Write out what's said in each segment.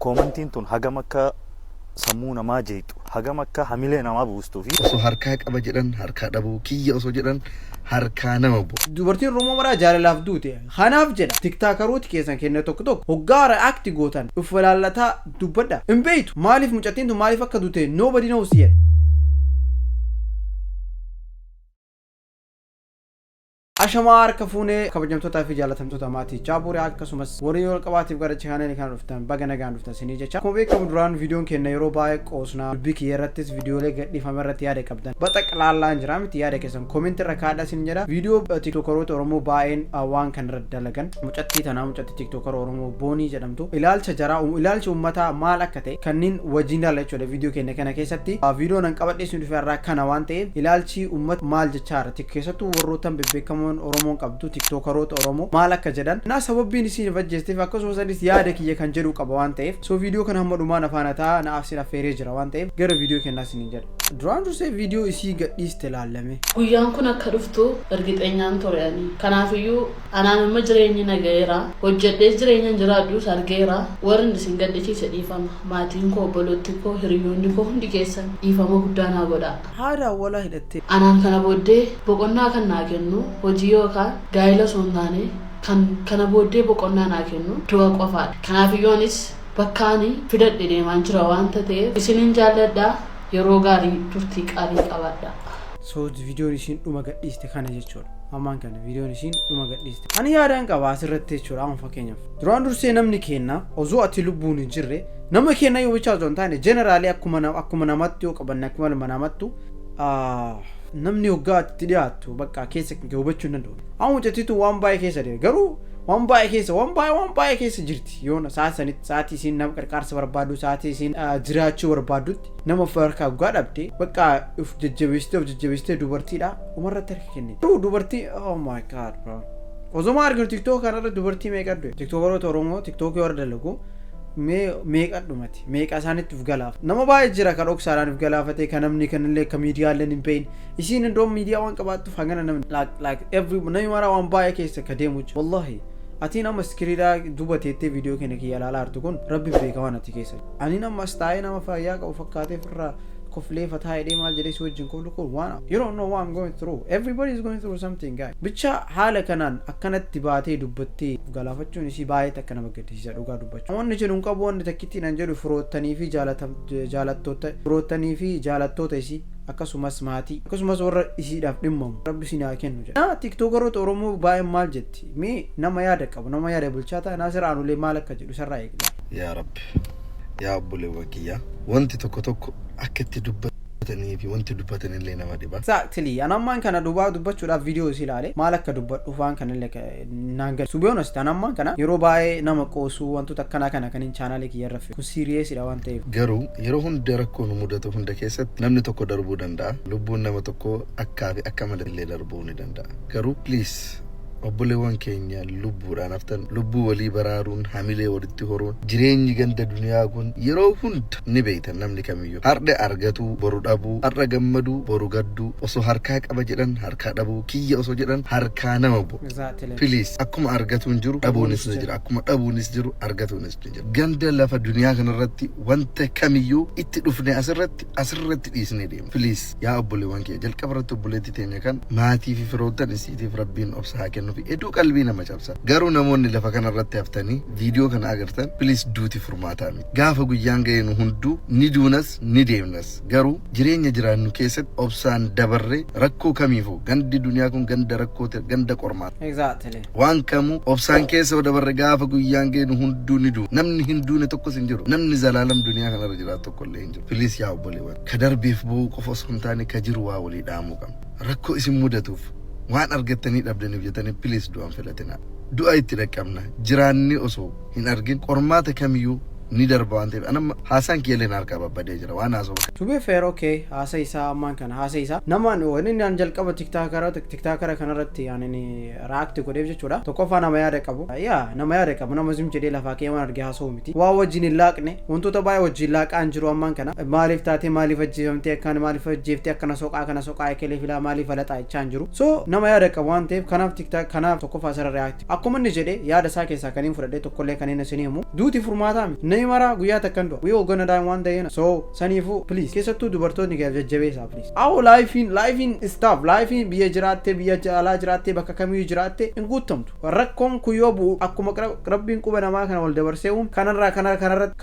koomantiin tun hagam akka sammuu namaa jeetu hagam akka hamilee namaa buustu fi osoo harkaa qaba jedhan harkaa dhabuu kiyya osoo jedhan harkaa nama bu. Dubartiin Oromoo maraa jaalalaaf duute kanaaf jedha tiktaakerooti keessan kenne tokko hoggaa react gootan uffata lallataa dubbadha hin beektu maaliif mucattiin tun maaliif akka duute nobody knows yet. Ashamar kafune kabajamtoota fi jaalatamtoota maatii Jaaburii akkasumas warri ol qabaatiif gara chaanelii kana dhuftan baga nagaan dhuftan sinii jecha akkuma beekamu duraan viidiyoon keenya yeroo baay'ee qoosnaa dubbii kiyya irrattis viidiyoolee gadhiifame irratti yaada qabdan baxaqlaallaan jira miti yaada keessan koomentii irra kaadhaa sin jedha viidiyoo tiktookeroota Oromoo baay'een waan kan irra dalagan mucattii tanaa mucattii tiktookera Oromoo Boonii jedhamtu ilaalcha jaraa ilaalcha uummataa maal akka ta'e kanneen wajjin daala jechuudha viidiyoo keenya kana keessatti viidiyoon an qabadheessu dhufe irraa kana waan ta'eef ilaalchi uummata maal jechaara keessattuu warrootan bebbeekamoo Oromoon qabdu tiktokeroota Oromoo maal akka jedhan na sababbiin isiin fajjeesteef akkasumas yaada kiyya kan jedhu qaba waan ta'eef so viidiyoo kana hamma dhumaan afaan ataa na afsina feeree jira waan ta'eef gara viidiyoo kennaa isiniin jedha duraan dursee viidiyoo isii gadhiiste laalame guyyaan kun akka dhuftu ergixeenyaan toreani kanaafiyyuu anaan amma jireenyi nagayeera hojjedhees jireenyaan jiraadhus argeera warri isin gadhiisiise dhiifama maatiin koo obboloonni koo hiriyoonni koo hundi keessan dhiifama guddaa naa godhaa haadha walaa hidhatte anaan kana booddee boqonnaa kan naa kennu hojii yookaan gaa'ela sontaane kan kana booddee boqonnaa naa kennu du'a qofaadha kanaafiyyoonis bakkaanii fidadhe deemaan jira waan ta'eef isinin jaalladhaa yeroo gaarii turtii qaalii qabaadha. So viidiyoon isiin dhuma gadhiiste kana jechuudha. Ammaan kana viidiyoon isiin dhuma gadhiiste. Ani yaadaan qaba asirratti jechuudha amma fakkeenyaaf. Duraan dursee namni kenna osoo ati lubbuun hin jirre nama kenna yoo bichaa osoo hin taane jeneraalii akkuma namatti yoo qabanne akkuma namattu namni hoggaa itti dhiyaatu bakka keessa hubachuu hin danda'u. Amma mucattiitu waan baay'ee keessa deema garuu waan baay'ee keessa jirti yoona sa'aatii isiin nama qarqaarsa barbaadu sa'aatii isiin jiraachuu barbaadutti nama farkaa guddaa dhabde bakka of jajjabeessitee dubartiidha umarratti harka kennite. Dubartii oh my god bro. Osoo arginu tiktook kanarra dubartii meeqa dhufe tiktookeroota Oromoo tiktookii warra dalagu meeqa dhumati meeqa isaanitti uf galaaf nama baay'ee jira kan dhoksaadhaan uf galaafate kan namni kanillee kan miidiyaaleen hin beeyin isiin indoom miidiyaa waan qabaattuuf hangana namni like every namni mara waan baay'ee keessa ka deemu wallahi ati nama iskiriidhaa dubateettee viidiyoo keenya kiyya ilaalaa jirtu kun rabbi beeka waan ati keessa ani nama astaa'ee nama fayyaa qabu fakkaateef irraa koflee fataa hidhee maal jedhee si wajjin koolu kun waan you don't know what I'm going through everybody is going through something guy bicha haala kanaan akkanatti baatee dubbattee galaafachuun isii baay'ee akka nama gaddisiisa dhugaa dubbachuu wanni jedhu qabu wanni takkittiin an jedhu firoottanii fi jaalattoota isii akkasumas maatii akkasumas warra isiidhaaf dhimmamu rabbi isin haa kennu jedha tiktookeroota Oromoo baay'ee maal jetti mee nama yaada qabu nama yaada bulchaataa naasir aanulee maal akka jedhu sarraa eegla yaa rabbi yaa obboleewwan kiyya wanti tokko akka itti dubbatanii fi wanti dubbatanillee nama dhiba. Exactly. Anammaan kana dubbachuudhaaf viidiyoo isii ilaale maal akka dubbadhu waan kanallee naan gadi. To be honest anammaan kana yeroo baay'ee nama qoosuu wantoota akkanaa kana kan hin chaanaalee kiyya irra kun seriousidha waan ta'eef. Garuu yeroo hunda rakkoon mudatu hunda keessatti namni tokko darbuu danda'a. Lubbuun nama tokko akka malee darbuu ni danda'a. Garuu please obboleewwan keenya lubbuudhaan haftan lubbuu walii baraaruun hamilee walitti horuun jireenyi ganda duniyaa kun yeroo hunda ni beektan namni kamiyyuu har'a argatu boru dhabuu har'a gammadu boru gaddu osoo harkaa qaba jedhan harkaa dhabuu kiyya osoo jedhan harkaa nama bu please akkuma argatuun jiru dhabuunis ni jira akkuma dhabuunis jiru argatuunis ni jira ganda lafa duniyaa kanarratti wanta kamiyyuu itti dhufne asirratti dhiisnee deema please yaa obboleewwan keenya jalqabarratti obboleetti teenya kan maatii fi firoottan isiitiif rabbiin obsa haa kennu eduu qalbii nama cabsa garuu namoonni lafa kanarratti haftanii viidiyoo kana agartan please duuti furmaataa miti gaafa guyyaan ga'eenu hunduu ni duunas ni deemnas garuu jireenya jiraannu keessatti obsaan dabarre rakkoo kamiifuu gandi duniyaa kun ganda rakkoote ganda qormaata exactly waan kamuu obsaan keessa dabarre gaafa guyyaan ga'eenu hunduu ni duu namni hin duune tokkos hin jiru namni zalaalam duniyaa kanarra jiraatu tokkollee hin jiru please yaa obboleewwan ka darbeef bu'uu qofa osoo hin taane ka jiru waa walii dhaamuu qabna rakkoo isin mudatuuf waan argattanii dhabdaniif jettanii please du'an filatina du'a itti dhaqqabna jiraanni osoo hin argin qormaata kamiyyuu ni darba waan ta'eef anam haasaan kiyyaaleen harkaa babbadee jira waan haasoo to be fair okay haasa isaa ammaan kana haasa isaa namaan wanni naan jalqaba tiktaakara kanarratti yaani react godheef jechuudha tokkoffaa nama yaada qabu nama yaada qabu nama zim jedhee lafaa keeman argee haasoo miti waa wajjin hin laaqne wantoota baay'ee wajjin laaqaan jiru ammaan kana maaliif taatee maaliif ajjeefamtee akkaan maaliif ajjeeftee akkana soqaa ekelee filaa maaliif alaxaa jechaan jiru so nama yaada qabu waan ta'eef kanaaf tokkoffaa sarara react akkuma inni jedhee yaada isaa keessaa kaniin fudhadhee tokkollee kaniin isin himu duuti furmaataa miti namni mara guyyaa takkan du'a we all gonna die one day so saniifu please keessattuu dubartoonni gaaf jajjabeessaa please aw lifein is tough lifein biyya jiraatte biyya alaa jiraatte bakka kamiyyuu jiraatte hin guutamtu rakkoon kuyyoo bu'u akkuma rabbiin quba namaa kana wal dabarsee kanarraa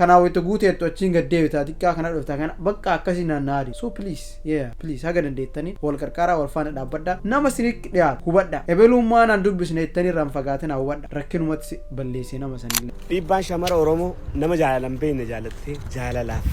kanaa wayita guuteettu achiin gaddeebitaa xiqqaa kana dhuftaa kana bakka akkasii naannaadi so please haga dandeettanii wal qarqaaraa wal faana dhaabbadhaa nama sinitti dhiyaatu hubadhaa ebeelummaan aan dubbisne ittanii irraan fagaatina hubadhaa rakkinumatti balleessee nama sanillee. Dhiibbaan shamara Oromoo nama jaalalan beekne jaalattee jaalalaaf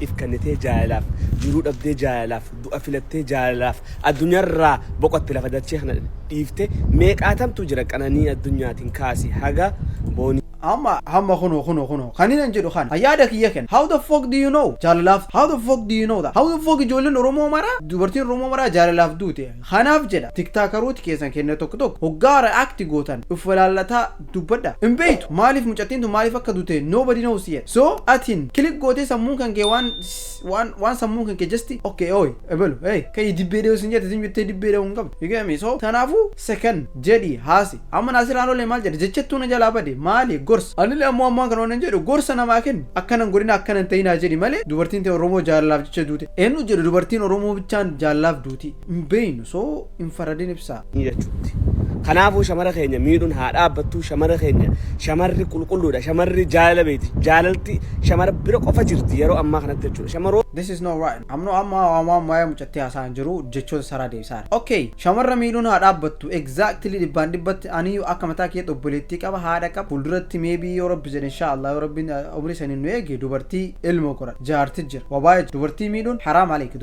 if kennitee jaalalaaf jiruu dhabdee jaalalaaf du'a filattee jaalalaaf addunyaarraa boqotte lafa dachee kana dhiiftee meeqaatamtu jira qananii addunyaatiin kaasi haga booni. Amma kuno kanina jedhu kan ayyaada kiyya kenna how the fuck do you know jaalalaaf how the fuck do you know that how the fuck ijoolleen Oromoo mara dubartiin Oromoo mara jaalalaaf duute kanaaf jedha tiktaakerooti keessan kenna tokko hoggaara akti gootan uffalallataa dubbadha hin beektu maaliif mucattiintu maaliif akka duute nobody knows yet so atin kilik gootee sammuun kan kee waan sammuun kan kee just okay oi ebelu hey kai dibbeedee usin jette jettee dibbeedee hin qabdu you get me so tanaafu second jedhi haasi amma naasiraanollee maal jedhe jechettuu na jalaa bade maali gorsa anillee ammoo kan onan jedhu gorsa namaa kennu akkanan godina akkanan ta'inaa jedhi malee dubartiin ta'e Oromoo jaalalaaf jecha duute eenyu jedhu dubartiin Oromoo bichaan jaalalaaf duuti hin beeynu so hin faradin ibsaa jechuutti. Kanaafuu shamara keenya miidhuun haa dhaabbattu shamarri keenya shamarri qulqulluudha shamarri jaalala beeti jaalalti shamara bira qofa jirti yeroo ammaa kanatti jechuudha shamaroo. This is not right. Amma mucattee haasaan jiru jechoota saraa deebisaadha. Okay shamarra miidhuun haa dhaabbattu exactly dhibbatti aniyyuu akka mataa kee obboleettii qaba haadha qaba fuulduratti maybe yoo rabbi jedhe inshallah yoo rabbiin umrii saniin nu eege dubartii ilmoo qora jaarti jira wabaayee dubartii miidhuun haraam aleeki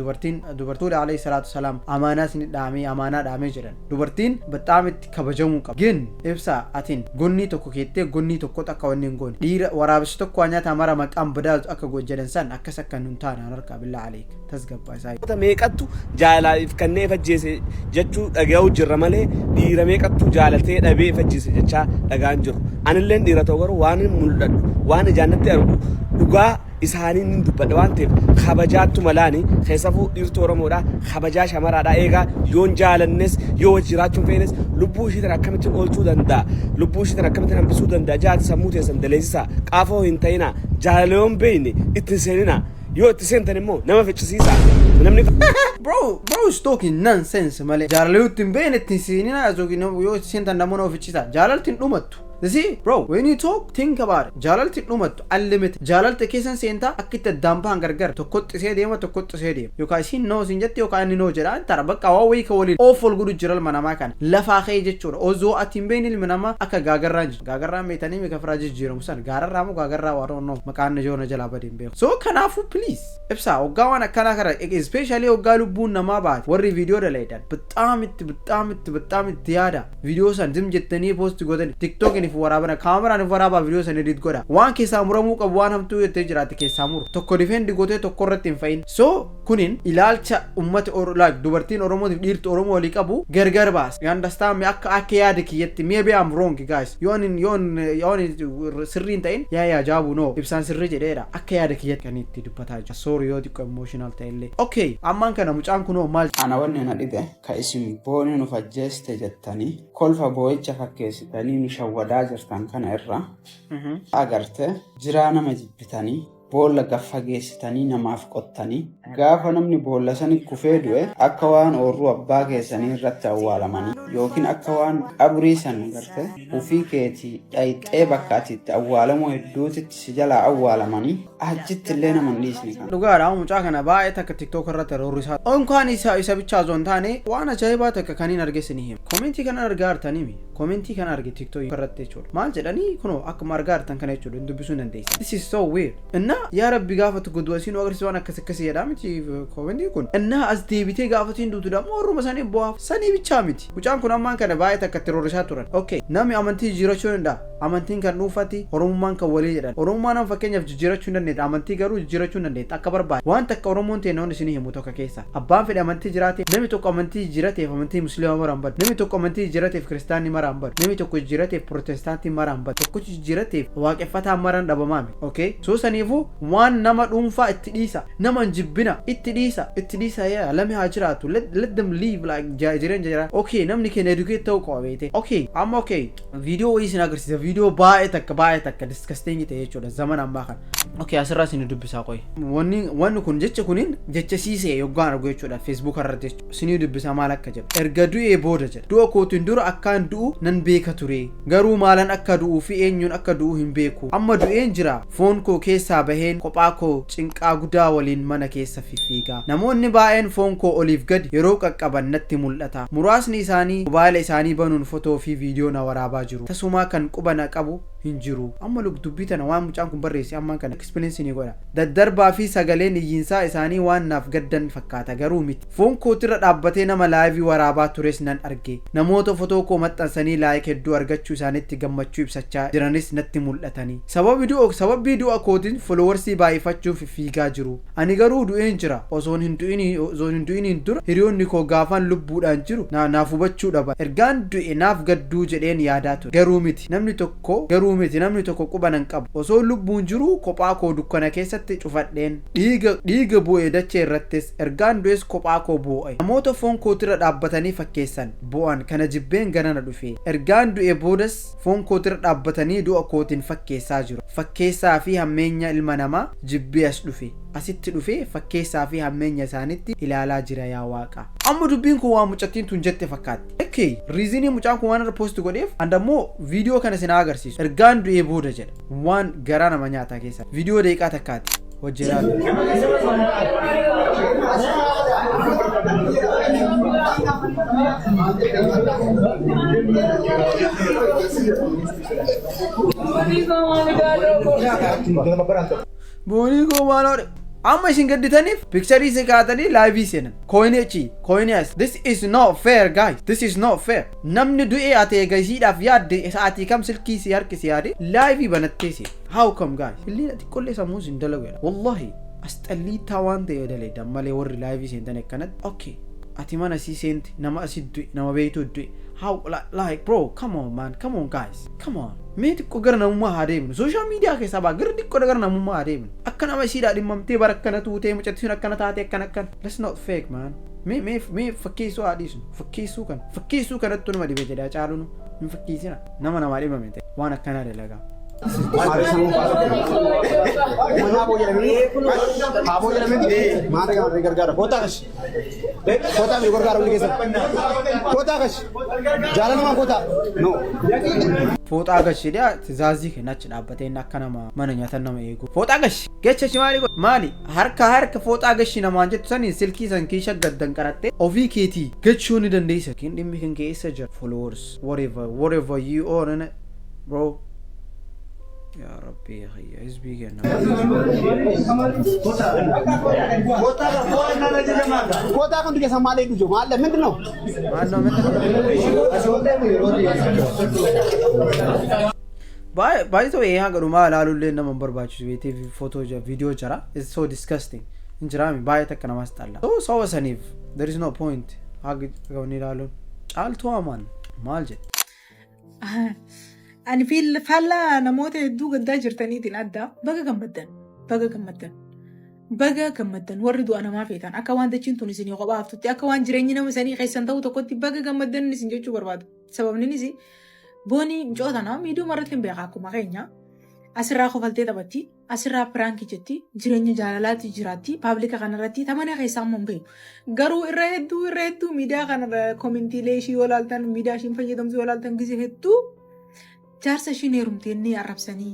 dubartuudha alayhi salaatu salaam amaanaa sini dhaamee amaanaa dhaamee jedhan dubartiin bataam itti kabajamuu qaba gin ibsaa atiin gonni tokko keettee gonni tokko akka wanni hin goone dhiira waraabessi tokko nyaata mara maqaan badaa akka jedhan san akkas akka nun taane harka billaa aleek tasgabbaa isaa meeqattu jaalalaaf kannee fajjeese jechuu dhaga'uu jirra malee dhiira meeqattu jaalatee dhabee fajjeese jechaa dhagaan jiru anilleen dhiira ta'u garuu waan mul'adhu waan ijaannatti argu dhugaa isaanii ni dubbadha waan ta'eef kabajaattu malaani keessafuu dhiirtuu Oromoodha kabajaa shamaraadha eegaa yoon jaalannes yoo jiraachuun feenes lubbuu ishiitiin akkamittiin oolchuu danda'a lubbuu ishiitiin akkamittiin hambisuu danda'a jaati sammuu teessan daleessisaa qaafoo hin ta'inaa jaalaloon beeyne itti seeninaa yoo itti seentan immoo nama ficcisiisaa namni bro is talking nonsense malee jaalaluu itti hin beeyne itti seeninaa yoo itti seentan namoota ofichisaa jaalaltiin dhumattu. See, bro, when you talk, think about it. Jaalalti dhumattu unlimited. Jaalalti keessan seentaa akka itti addaampaan gargar tokkotti isee deema tokkotti isee deema. Yookaan isiin noo siin jette yookaan inni noo jedha. Tara bakka waa wayii ka waliin awful gudu jira ilma namaa kana. Lafaa ka'ee jechuudha. Osoo ati hin beekne ilmi namaa akka gaagarraan jiru. Gaagarraan meetanii mika firaa jijjiiramu san. Gaararraa moo gaagarraa waa dhonnoo maqaan ijoona jalaa badeen beeku. So kanaafuu please ibsaa hoggaa waan akkanaa kana especially hoggaa lubbuun namaa baate warri viidiyoo dalayidan bixaam itti yaada. Viidiyoo san zim jettanii poosti godhani TikTokin waraabana kaameraan waraabaa viidiyoo san edit godha waan keessaa muramuu qabu waan hamtuu jettee jiraatti keessaa muru tokko difeendi gootee tokko irratti hin fa'in so kunin ilaalcha ummata dubartiin Oromootiif dhiirti Oromoo walii qabu gargar baas you understand me akka yaada kiyyatti maybe I'm wrong guys yoon sirrii hin ta'in yaa jaabu no ibsaan sirrii jedheedha akka yaada kiyyatti kan itti dubbataa jira sorry yoo xiqqoo emotional ta'ellee okay ammaan kana mucaan kunoo maal ana wanni na dhibe ka isin boonii nu fajjeeste jettanii kolfa boo'icha fakkeessitanii nu shawwadaa jirtan kana irra agarte jiraa nama jibbitanii boolla gaffa geessitanii namaaf qottanii gaafa namni boolla sanitti kufee du'e akka waan oorruu abbaa keessanii irratti awwaalamanii yookiin akka waan qabrii san garte ufii keetii dhayixee bakka atiitti awwaalamoo hedduutitti si jalaa awwaalamanii achitti illee nama hin dhiisne kan dhugaadha mucaa kana baay'ee takka tiktook irratti roorrisaa onkaan isa bichaa zoon taane waan ajaa'ibaa takka kaniin argeessanii hima koomentii kana argaa artanii koomentii kana arge tiktook irratti jechuudha maal jedhanii kunoo akkuma argaa artan kana jechuudha hin dubbisuu dandeessa this is so weird inna yaa rabbi gaafatu gudwasiin agarsiisu waan akkasii jedhaa miti koomentii kun inna as deebitee gaafatiin duutu dhammoo warruma sanii bu'aaf sanii bichaa miti mucaan kun ammaan kana baay'ee takka terroorisaa turan okay namni amantii jijjiirachuu danda'a amantiin kan dhuunfati oromummaan kan walii jedhan oromummaan nama fakkeenyaaf jijjiirachuu hin dandeetta amantii garuu jijjiirachuu hin dandeetta akka barbaade waan takka oromoon ta'e namoonni isinii himu tokko keessa abbaan fedhe amantii jiraate namni tokko amantii jijjiirateef amantii musliimaa maraan bada namni tokko amantii jijjiirateef kiristaanni maraan maraan badu namni tokko jijjiirateef protestaantii maraan badu tokko jijjiirateef waaqeffataa maraan dhabamaa miti okay so saniifuu waan nama dhuunfaa itti dhiisa nama jibbina itti dhiisa yaa lamee haa jiraatu let them live like jireenya jira okay namni keenya educate ta'uu qaba beete okay amma okay viidiyoo wayii isin agarsiisa viidiyoo baay'ee takka disgusting ta'e jechuudha zaman ammaa kana okay asirraa isin dubbisaa qoy wanni kun jecha kuniin jecha siisee yoggaan argu jechuudha Facebook irratti jechuudha isin dubbisaa maal akka jedhu erga du'ee booda jedha du'a kootiin dura akkaan du'u nan beeka ture garuu maalan akka du'uu fi eenyuun akka du'u hin beeku amma du'een jira foon koo keessaa baheen kophaa koo cinqaa guddaa waliin mana keessa fiffiigaa namoonni baay'een foon koo oliif gadi yeroo qaqqaban natti mul'ata muraasni isaanii mobaayila isaanii banuun fotoo fi viidiyoo na waraabaa jiru tasumaa kan qubana qabu hin jiru amma dubbii tana waan mucaan kun barreesse ammaan kana experience ni godha daddarbaa fi sagaleen iyyiinsaa isaanii waan naaf gaddan fakkaata garuu miti foon kootirra dhaabbatee nama laayivii waraabaa tures nan arge namoota fotoo koo maxxansanii laayik hedduu argachuu isaanitti gammachuu ibsachaa jiranis natti mul'atanii sababii du'a kootiin followersii baay'ifachuuf fiigaa jiru ani garuu du'een jira osoon hin du'iniin dura hiriyoonni koo gaafan lubbuudhaan jiru naaf hubachuu dhaba ergaan du'e naaf gadduu jedheen yaadaa ture garuu miti namni tokko qubanan qabu osoo lubbuun jiru kophaa koo dukkana keessatti cufadheen dhiiga bu'e dachee irrattis ergaan du'es kophaa koo bu'e namoota foon kootirra dhaabbatanii fakkeessan bu'an kana jibbeen ganana dhufe ergaan du'e boodas foon kootirra dhaabbatanii du'a kootiin fakkeessaa jiru fakkeessaa fi hammeenya ilma namaa jibbee asitti dhufe fakkeessaa fi hammeenya isaanitti ilaalaa jira yaa waaqa amma dubbiin kun waa mucattiin tun jette fakkaatti okay riizinii mucaan kun waan irra post godheef andammoo viidiyoo kana sin agarsiisu ergaan du'ee booda jedha waan garaa nama nyaataa keessa viidiyoo deeqaa takkaati hojjetaa Bonii koo maaloodhe amma isin gadditaniif picturii si kaatanii laayivii seenan koinechi this is not fair guys this is not fair namni du'ee ati eegasiidhaaf yaadde sa'aatii kam silkii si harkisi yaade laayivii banattee si how come guys illee xiqqollee sammuu sin dalageera wallahi asxalliitaa waan ta'e daleedha malee warri laayivii seentan akkanatti okay ati mana si seenti nama asi du'e nama beeytu du'e how like bro come on man come on guys come on mee xiqqoo gara namummaa haa deemnu sooshaal miidiyaa keessaa baa gara xiqqoo gara namummaa haa deemnu akka nama isiidhaa dhimmamtee bara akkana tuutee mucattiin akkana taatee akkan let's not fake man mee fakkeessuu haa dhiisnu fakkeessuu kanattu nama dhibee jedhaa caalunu hin fakkiisina nama namaa dhibame ta'e waan akkanaa dalagaa Fooxaa gashidha tizaazii kennachi dhaabbateen akka nama mana nyaatan nama eegu fooxaa gashi gechachi maali harka fooxaa gashi namaan jettu sanii silkii san kiisha gaddan qaratte ofii keetii gachuu ni dandeessa kin dhimmi kan keessa jira followers whatever you own bro يا ربي يا اخي حزبي كنا كوتا كنت جالس ما عليك جو ما على من دنو باي تو ये हाँ करूँ माँ लालू ले नंबर बर्बाद हुई थी फोटो जो वीडियो चला it's so disgusting इंजरा में बाय तक करना मस्त आला तो सौ सनीफ there is no point आगे कौन लालू चाल तो अमान माल जे ani faalla namoota hedduu gaddaa jirtaniitiin adda baga gammaddan warri du'a namaa feetan akka waan dachiin tun isinii kophaa haftutti akka waan jireenyi nama isanii keessan ta'u tokkotti baga gammaddan isin jechuu barbaadu sababninis boonii micoota nama miidhuma irratti hin beekaa akkuma keenya asirraa kofaltee taphatti asirraa piraankii jetti jireenya jaalalaatti jiraatti paablika kanarratti tamana keessaa ammoo hin beeku garuu irra hedduu miidiyaa kanarra koomintiilee ishii yoo laaltan miidiyaa ishiin fayyadamtu yoo laaltan gisee hedduu jaarsa ishiin heerumtee inni arrabsanii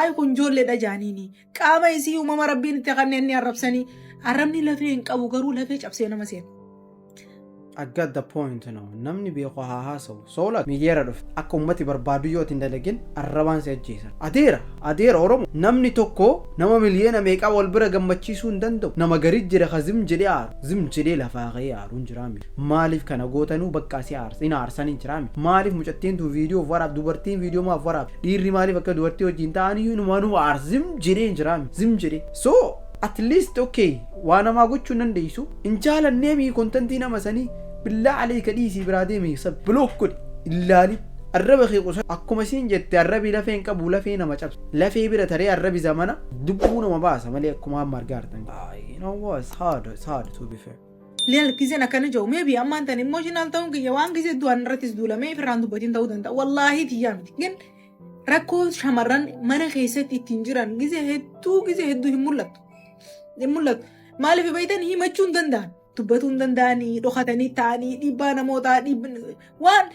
ayi kun ijoolleedha jaaniini qaama isii uumama rabbiin itti kanneen inni arrabsanii arrabni lafee hin qabu garuu lafee cabsee nama seena. I got the point now. Namni beeku haa haasawu. Soola miidiyaa dhufe akka ummati barbaadu yoo hin dalagin arrabaan si ajjeesan. Adeera Oromo. Namni tokko nama miliyoona meeqaa wal bira gammachiisuu hin danda'u. Nama garii jira ka zim jedhee aaru. Zim jedhee lafaa ka'ee aaruun jiraami. Maaliif kana gootanuu bakka asii ina aarsanii jiraami. Maaliif mucattiin tu viidiyoo waraab dubartiin viidiyoo maaf waraab. Dhiirri maaliif akka dubartii wajjin ta'anii inumaanuu aars zim jedhee jiraami. Zim jedhee. So at least okay waa namaa gochuu dandeessu. In jaalannee mii kontentii nama sanii بالله عليك ديسي برادي مي سب بلوك كل اللالي arraba kee qusa akkuma siin jette arrabi lafeen qabu lafee nama cabsa lafee bira taree arrabi zamana dubbuu nama baasa malee akkuma amma argaa jirtan you know what it's hard to be fair Leel kizeen akkana jiru maybe ammaan tan emotional ta'uun kiyya waan gisee du'an irrattis duulamee firraan dubbatiin ta'uu danda'a wallaahi tiyyaa miti gin rakkoo shamarran mana keessatti ittiin jiran gisee hedduu hin mul'atu maaliif beeytan himachuu hin danda'an dubbatuu hin danda'anii dhokatanii ta'anii dhiibbaa namootaa waan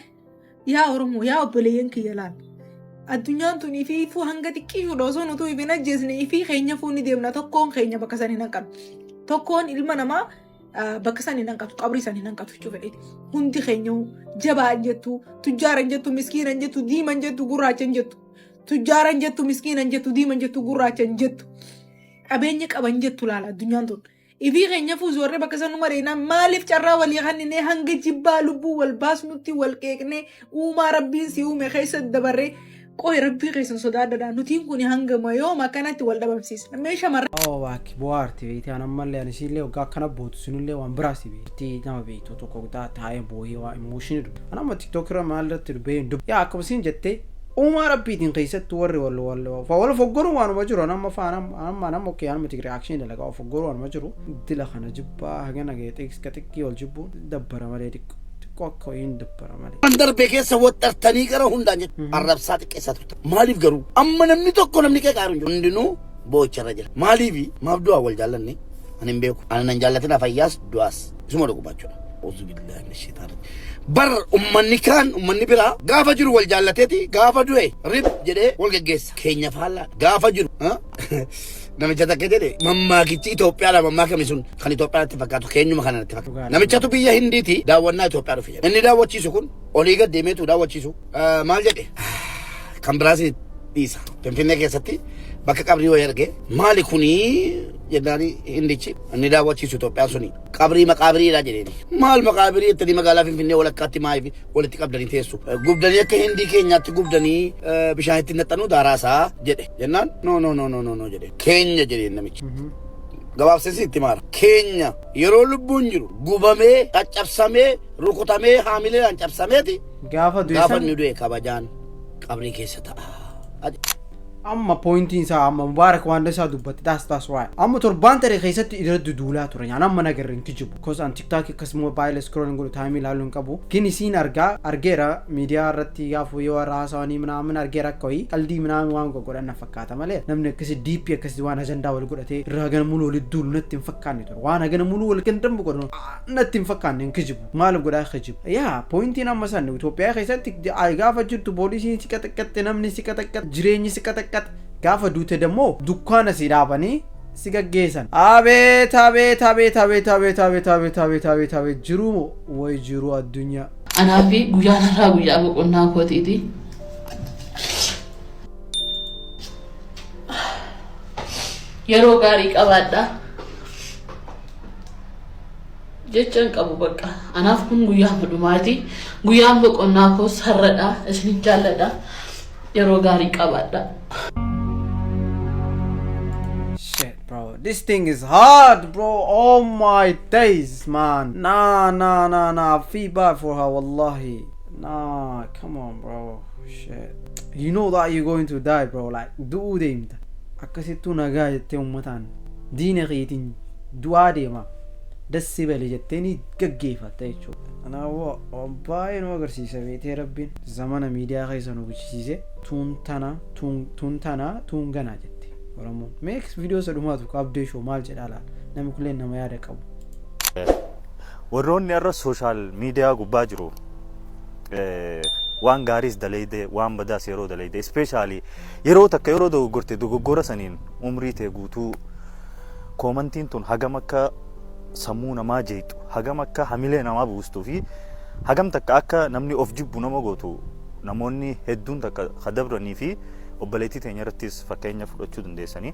yaa Oromoo yaa obboleeyyan kiyya laal addunyaan tun ifuu hanga xiqqishuudha osoo nutuu ifin ajjeesne ifii keenya fuunni deemna tokkoon keenya bakka san hin hanqatu tokkoon ilma namaa bakka san hin hanqatu qabrii san hin hanqatu jechuu fedheeti hundi keenya jabaan jettu tujjaaran jettu miskiinan jettu diiman jettu gurraachan jettu tujjaaran jettu miskiinan jettu diiman jettu gurraachan jettu qabeenya qaban jettu laala addunyaan tun ifii keenya fuusu warra bakka san numareenaa maaliif carraa walii kanneen hanga jibbaa lubbuu wal baasnutti wal qeeqnee uumaa rabbiin si uume keessa dabarree qoy rabbii keessan sodaadha nutiin kun hanga mayooma kanatti wal dhabamsiisa meesha marra waaki bohaarti beektii an ammallee ani siillee waggaa akkana bootu sinillee waan biraasi beektii nama beektu tokko taa'ee boohee waa emooshinii dubbe an amma tiktookirra maalirratti dubbee hin dubbe yaa akkuma siin jettee uumaa rabbiitiin keessatti warri wal foggoruun waanuma jiru an amma faan amma okkee anuma tik reakshinii dalagaa wal foggoruun waanuma jiru dila kana jibbaa hagana geexee xiqqii wal jibbuun dabbara malee xiqqoo akka hin dabbara malee. Kan darbee keessa waxxartanii gara hundaan jettu arrabsaa xiqqeessaa turte maaliif garuu amma namni tokko namni qeeqaaru hin jiru hundinuu boocharra jira maaliifi maaf du'aa wal jaallanne ani hin beeku ani nan jaallatin afayyaas du'aas isuma dhugubaachuudha. Ozu billahi min shaitaan bar ummanni biraa gaafa jiru wal jaallateeti gaafa du'e rib jedhee wal geggeessa keenya faallaa gaafa jiru namicha takka jedhe mammaakichi Itoophiyaadha mammaakame sun kan Itoophiyaatti fakkaatu keenyuma kanatti fakkaatu namichatu biyya Hindiiti daawwannaa Itoophiyaa dhufe inni daawwachiisu kun olii gad deemeetu daawwachiisu maal jedhe kan biraas dhiisa Finfinnee keessatti bakka qabrii wayii arge maali kunii jedhaani Hindichi inni daawwachiisu Itoophiyaa suni qabrii maqaabiriidha jedheeni maal maqaabirii ittanii magaalaa Finfinnee walakkaatti maayifi walitti qabdanii teessu gubdanii akka Hindii keenyaatti gubdanii bishaan itti naxxanuu daaraasaa jedhe jennaan no jedhe keenya jedheen namichi gabaabsisi itti maara keenya yeroo lubbuun jiru gubamee caccabsamee rukutamee haamileedhaan cabsameeti gaafa inni du'e kabajaan qabrii keessa ta'a. amma pointiin isaa amma mubaarak waan isaa dubbatti that's right amma torbaan taree keessatti irratti duulaa ture nyaan amma nagarre hin kijibu because an tiktok akkas mobile scrolling godhu taayimii ilaaluu hin qabu gin isiin argeera miidiyaa irratti gaafu yoo raasawanii minaamin argeera akka wayii qaldii minaamin waan godhanna fakkaata malee namni akkasi diippii akkasi waan ajandaa wal godhatee irraa gana muluu walitti duulu natti hin fakkaanne ture waan hagana muluu wal qindambu godhu natti hin fakkaanne hin kijibu maaliif godhaa kijibu yaa pointiin amma san Itoophiyaa keessatti gaafa jirtu poolisiin si qaxaqqatte namni si qaxaqqatte jireenyi si qaxaqqatte gaafa duute demoo dukkaana si dhaabanii si gaggeessan abeet jiru way jiru addunyaa anaa fi guyyaan irraa guyyaa boqonnaa kootiiti yeroo gaarii qabaadha jechaan qabu bakka anaaf kun guyyaa dhumaati guyyaan boqonnaa koos har'adha isin jaalladha yeroo gaarii qabaadha. Bro, this thing is hard, bro. Oh my days, man. Nah. Feel bad for her, wallahi. Nah, come on, bro. Shit. You know that you're going to die, bro. Like, do them. Akkasitu nagaa jettee ummatan. Diina qiitiin du'aa deema. Dassi bali jettee gaggeeffatta jechuudha. Kanaafuu baay'ee nu agarsiisa beetee rabbiin zamana miidiyaa keessa nu guchisiise tuun ganaa jette. Oromoon meeks viidiyoo sadhumaatu qabdee shoo maal jedhaa laala namni kulleen nama yaada qabu. Warroonni irra sooshaal miidiyaa gubbaa jiru waan gaariis dalayde waan badaas yeroo dalayde ispeeshaalii yeroo takka yeroo dogoggora saniin umrii ta'e guutuu koomantiin tun hagam akka sammuu namaa jeetu hagam akka hamilee namaa buustuu fi hagam takka akka namni of jibbu nama gootu namoonni hedduun takka kadabranii fi obboleettii teenya irrattis fakkeenya fudhachuu dandeessanii